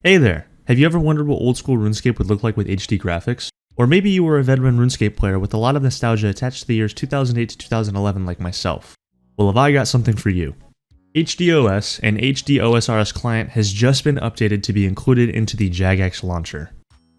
Hey there! Have you ever wondered what Old School Runescape would look like with HD graphics? Or maybe you were a veteran RuneScape player with a lot of nostalgia attached to the years 2008 to 2011 like myself. Well, have I got something for you. HDOS, an HDOS client, has just been updated to be included into the Jagex Launcher.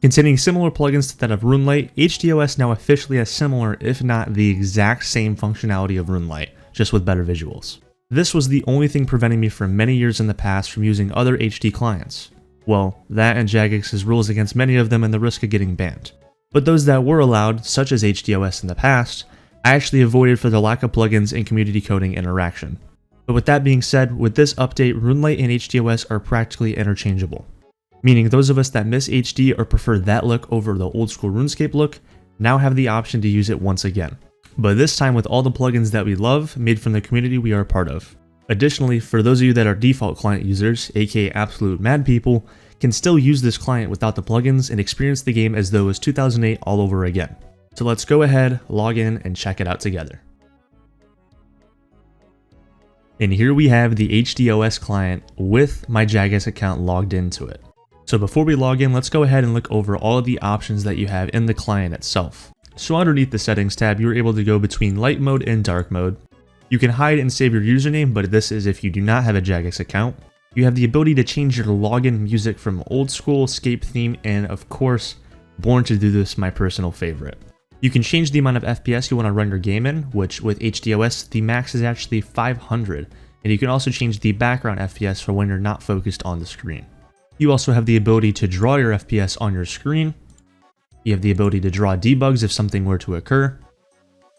Containing similar plugins to that of RuneLite, HDOS now officially has similar, if not the exact same functionality of RuneLite, just with better visuals. This was the only thing preventing me for many years in the past from using other HD clients. Well, that and Jagex's rules against many of them and the risk of getting banned. But those that were allowed, such as HDOS in the past, I actually avoided for the lack of plugins and community coding interaction. But with that being said, with this update, RuneLite and HDOS are practically interchangeable. Meaning those of us that miss HD or prefer that look over the old school RuneScape look now have the option to use it once again. But this time with all the plugins that we love, made from the community we are a part of. Additionally, for those of you that are default client users, aka absolute mad people, can still use this client without the plugins and experience the game as though it was 2008 all over again. So let's go ahead, log in, and check it out together. And here we have the HDOS client with my Jagex account logged into it. So before we log in, let's go ahead and look over all of the options that you have in the client itself. So underneath the settings tab, you're able to go between light mode and dark mode. You can hide and save your username, but this is if you do not have a Jagex account. You have the ability to change your login music from Old School, Scape theme, and of course, Born to Do This, my personal favorite. You can change the amount of FPS you want to run your game in, which with HDOS, the max is actually 500, and you can also change the background FPS for when you're not focused on the screen. You also have the ability to draw your FPS on your screen. You have the ability to draw debugs if something were to occur.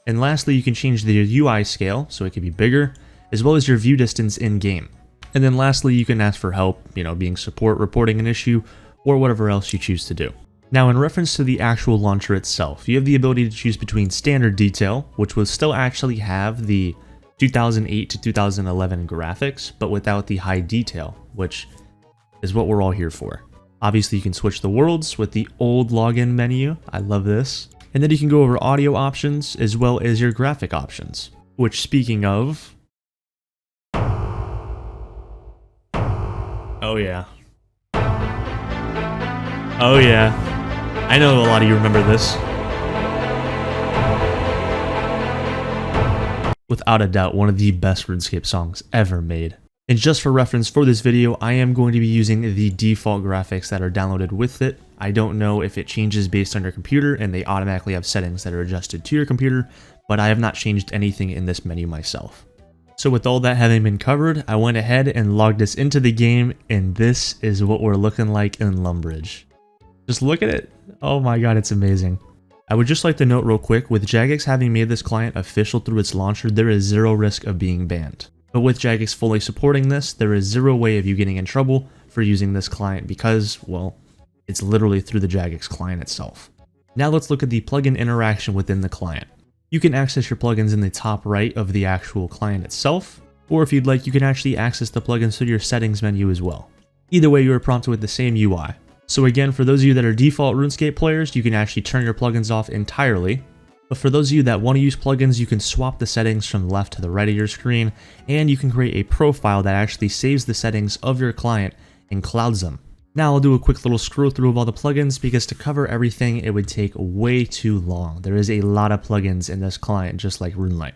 And lastly, you can change the UI scale, so it can be bigger, as well as your view distance in-game. And then lastly, you can ask for help, being support, reporting an issue, or whatever else you choose to do. Now, in reference to the actual launcher itself, you have the ability to choose between standard detail, which will still actually have the 2008 to 2011 graphics, but without the high detail, which is what we're all here for. Obviously, you can switch the worlds with the old login menu. I love this. And then you can go over audio options as well as your graphic options, which, speaking of, oh yeah. Oh yeah. I know a lot of you remember this. Without a doubt, one of the best RuneScape songs ever made. And just for reference for this video, I am going to be using the default graphics that are downloaded with it. I don't know if it changes based on your computer and they automatically have settings that are adjusted to your computer, but I have not changed anything in this menu myself. So with all that having been covered, I went ahead and logged us into the game, and this is what we're looking like in Lumbridge. Just look at it. Oh my god, it's amazing. I would just like to note real quick, with Jagex having made this client official through its launcher, there is zero risk of being banned. But with Jagex fully supporting this, there is zero way of you getting in trouble for using this client because, well, it's literally through the Jagex client itself. Now let's look at the plugin interaction within the client. You can access your plugins in the top right of the actual client itself, or if you'd like, you can actually access the plugins through your settings menu as well. Either way, you are prompted with the same UI. So again, for those of you that are default RuneScape players, you can actually turn your plugins off entirely. But for those of you that want to use plugins, you can swap the settings from left to the right of your screen, and you can create a profile that actually saves the settings of your client and clouds them. Now I'll do a quick little scroll through of all the plugins because to cover everything, it would take way too long. There is a lot of plugins in this client, just like RuneLite.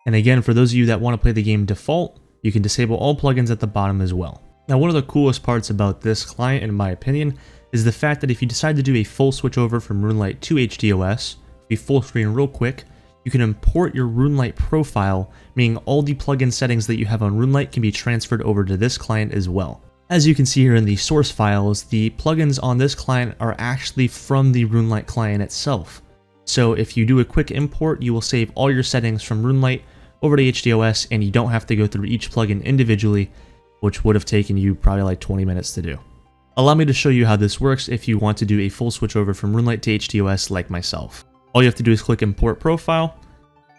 And again, for those of you that want to play the game default, you can disable all plugins at the bottom as well. Now, one of the coolest parts about this client, in my opinion, is the fact that if you decide to do a full switch over from RuneLite to HDOS, be full screen real quick, you can import your RuneLite profile, meaning all the plugin settings that you have on RuneLite can be transferred over to this client as well. As you can see here in the source files, the plugins on this client are actually from the RuneLite client itself. So if you do a quick import, you will save all your settings from RuneLite over to HDOS, and you don't have to go through each plugin individually, which would have taken you probably like 20 minutes to do. Allow me to show you how this works if you want to do a full switch over from RuneLite to HDOS like myself. All you have to do is click Import Profile,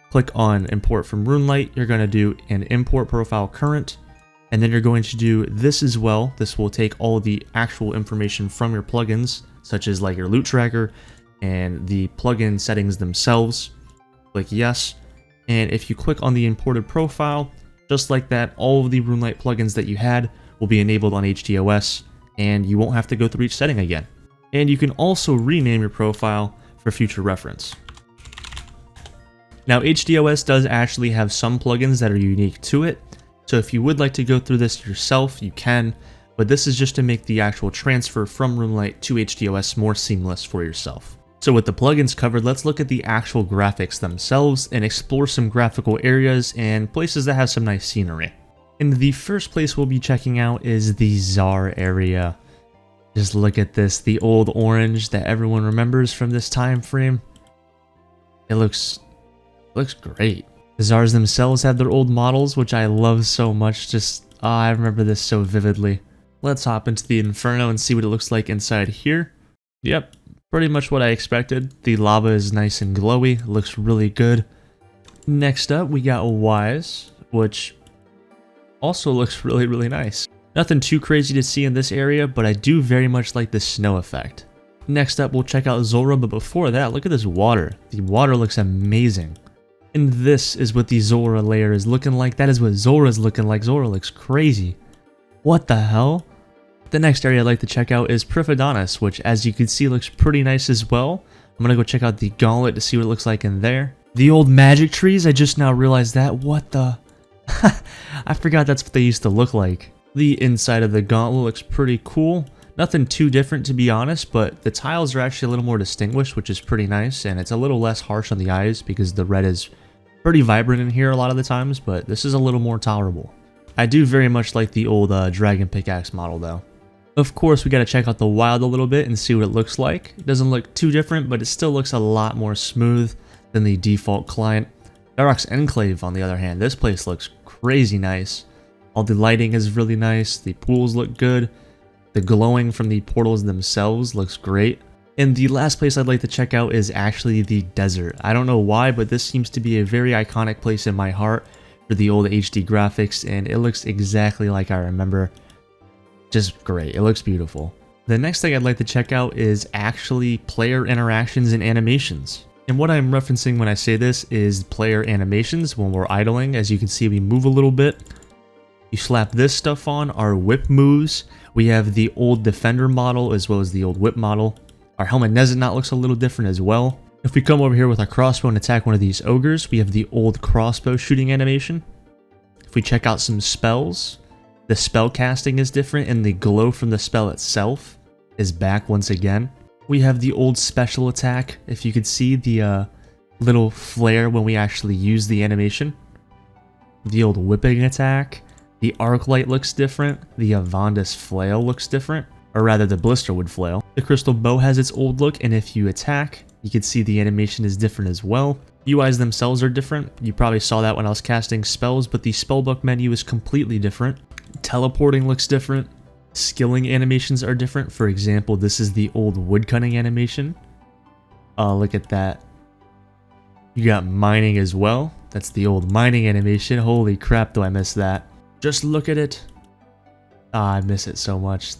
click on Import from RuneLite, you're going to do an Import Profile Current, and then you're going to do this as well. This will take all the actual information from your plugins, such as like your loot tracker and the plugin settings themselves. click yes. And if you click on the imported profile, just like that, all of the RuneLite plugins that you had will be enabled on HDOS, and you won't have to go through each setting again. And you can also rename your profile for future reference. Now, HDOS does actually have some plugins that are unique to it, so if you would like to go through this yourself, you can, but this is just to make the actual transfer from RuneLite to HDOS more seamless for yourself. So with the plugins covered, let's look at the actual graphics themselves and explore some graphical areas and places that have some nice scenery. And the first place we'll be checking out is the Czar area. Just look at this, the old orange that everyone remembers from this time frame. It looks great. The Czars themselves have their old models, which I love so much. I remember this so vividly. Let's hop into the Inferno and see what it looks like inside here. Yep, pretty much what I expected. The lava is nice and glowy, looks really good. Next up, we got Wise, which also looks really nice. Nothing too crazy to see in this area, but I do very much like the snow effect. Next up, we'll check out Zora, but before that, look at this water. The water looks amazing. And this is what the Zora layer is looking like. That is what Zora's looking like. Zora looks crazy. What the hell? The next area I'd like to check out is Priphadonis, which as you can see looks pretty nice as well. I'm gonna go check out the Gauntlet to see what it looks like in there. The old magic trees, I just now realized that. What the? I forgot that's what they used to look like. The inside of the Gauntlet looks pretty cool. Nothing too different to be honest, but the tiles are actually a little more distinguished, which is pretty nice, and it's a little less harsh on the eyes because the red is pretty vibrant in here a lot of the times, but this is a little more tolerable. I do very much like the old dragon pickaxe model though. Of course, we gotta check out the wild a little bit and see what it looks like. It doesn't look too different, but it still looks a lot more smooth than the default client. Darrock's Enclave, on the other hand, this place looks crazy nice. All the lighting is really nice, the pools look good, the glowing from the portals themselves looks great. And the last place I'd like to check out is actually the desert. I don't know why, but this seems to be a very iconic place in my heart for the old HD graphics, and it looks exactly like I remember. Just great, it looks beautiful. The next thing I'd like to check out is actually player interactions and animations. And what I'm referencing when I say this is player animations when we're idling. As you can see, we move a little bit. You slap this stuff on, our whip moves. We have the old defender model as well as the old whip model. Our helmet Nezinot looks a little different as well. If we come over here with our crossbow and attack one of these ogres, we have the old crossbow shooting animation. If we check out some spells, the spell casting is different and the glow from the spell itself is back once again. We have the old special attack, if you could see the little flare when we actually use the animation. The old whipping attack. The arc light looks different. The Avandis flail looks different. Or rather, the Blisterwood flail. The crystal bow has its old look, and if you attack, you can see the animation is different as well. UIs themselves are different. You probably saw that when I was casting spells, but the spellbook menu is completely different. Teleporting looks different. Skilling animations are different. For example, this is the old woodcutting animation. Look at that. You got mining as well. That's the old mining animation. Holy crap, do I miss that. Just look at it. I miss it so much.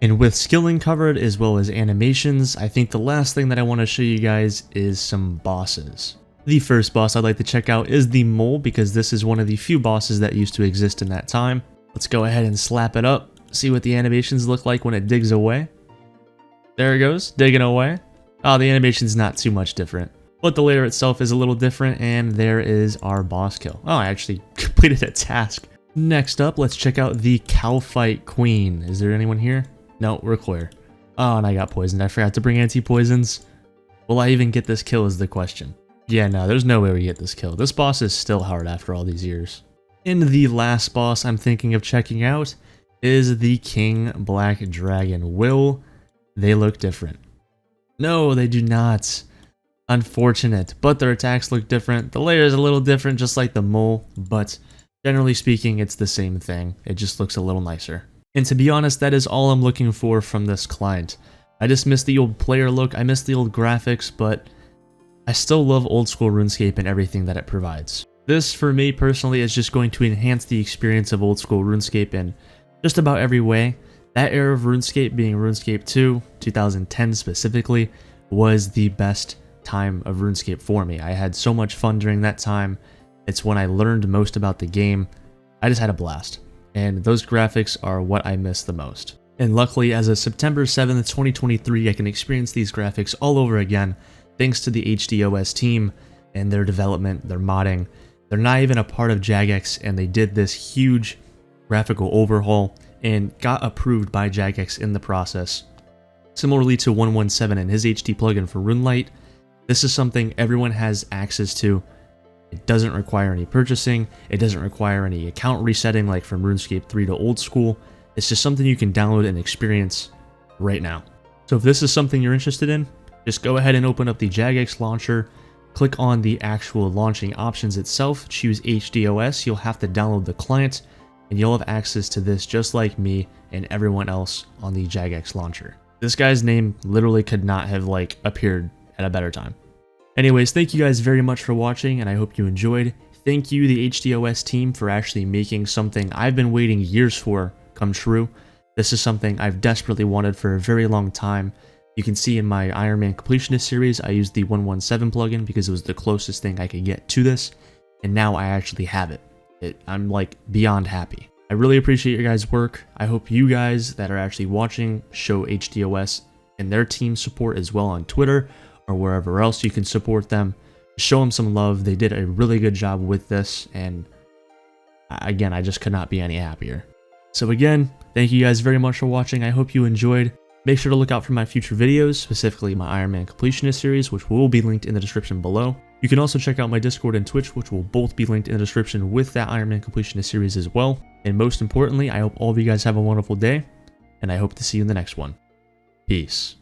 And with skilling covered as well as animations, I think the last thing that I want to show you guys is some bosses. The first boss I'd like to check out is the Mole, because this is one of the few bosses that used to exist in that time. Let's go ahead and slap it up, see what the animations look like when it digs away. There it goes, digging away. Oh, the animation's not too much different, but the layer itself is a little different, and there is our boss kill. Oh, I actually completed a task. Next up, let's check out the Cowfight Queen. Is there anyone here? No, we're clear. Oh, and I got poisoned. I forgot to bring anti-poisons. Will I even get this kill is the question. Yeah, no, there's no way we get this kill. This boss is still hard after all these years. And the last boss I'm thinking of checking out is the King Black Dragon. Will they look different? No, they do not. Unfortunate, but their attacks look different. The layer is a little different, just like the Mole, but generally speaking, it's the same thing. It just looks a little nicer. And to be honest, that is all I'm looking for from this client. I just miss the old player look, I miss the old graphics, but I still love Old School RuneScape and everything that it provides. This, for me personally, is just going to enhance the experience of Old School RuneScape in just about every way. That era of RuneScape, being RuneScape 2, 2010 specifically, was the best time of RuneScape for me. I had so much fun during that time. It's when I learned most about the game. I just had a blast. And those graphics are what I miss the most. And luckily, as of September 7th, 2023, I can experience these graphics all over again, thanks to the HDOS team and their development, their modding. They're not even a part of Jagex, and they did this huge graphical overhaul and got approved by Jagex in the process. Similarly to 117 and his HD plugin for RuneLite, this is something everyone has access to. It doesn't require any purchasing, it doesn't require any account resetting like from RuneScape 3 to Old School. It's just something you can download and experience right now. So if this is something you're interested in, just go ahead and open up the Jagex launcher, click on the actual launching options itself, choose HDOS, you'll have to download the client, and you'll have access to this just like me and everyone else on the Jagex launcher. This guy's name literally could not have appeared at a better time. Anyways, thank you guys very much for watching, and I hope you enjoyed. Thank you, the HDOS team, for actually making something I've been waiting years for come true. This is something I've desperately wanted for a very long time. You can see in my Iron Man Completionist series, I used the 117 plugin because it was the closest thing I could get to this, and now I actually have it. I'm beyond happy. I really appreciate your guys' work. I hope you guys that are actually watching show HDOS and their team support as well on Twitter or wherever else you can support them. Show them some love. They did a really good job with this, and again, I just could not be any happier. So again, thank you guys very much for watching. I hope you enjoyed. Make sure to look out for my future videos, specifically my Iron Man Completionist series, which will be linked in the description below. You can also check out my Discord and Twitch, which will both be linked in the description with that Iron Man Completionist series as well. And most importantly, I hope all of you guys have a wonderful day, and I hope to see you in the next one. Peace.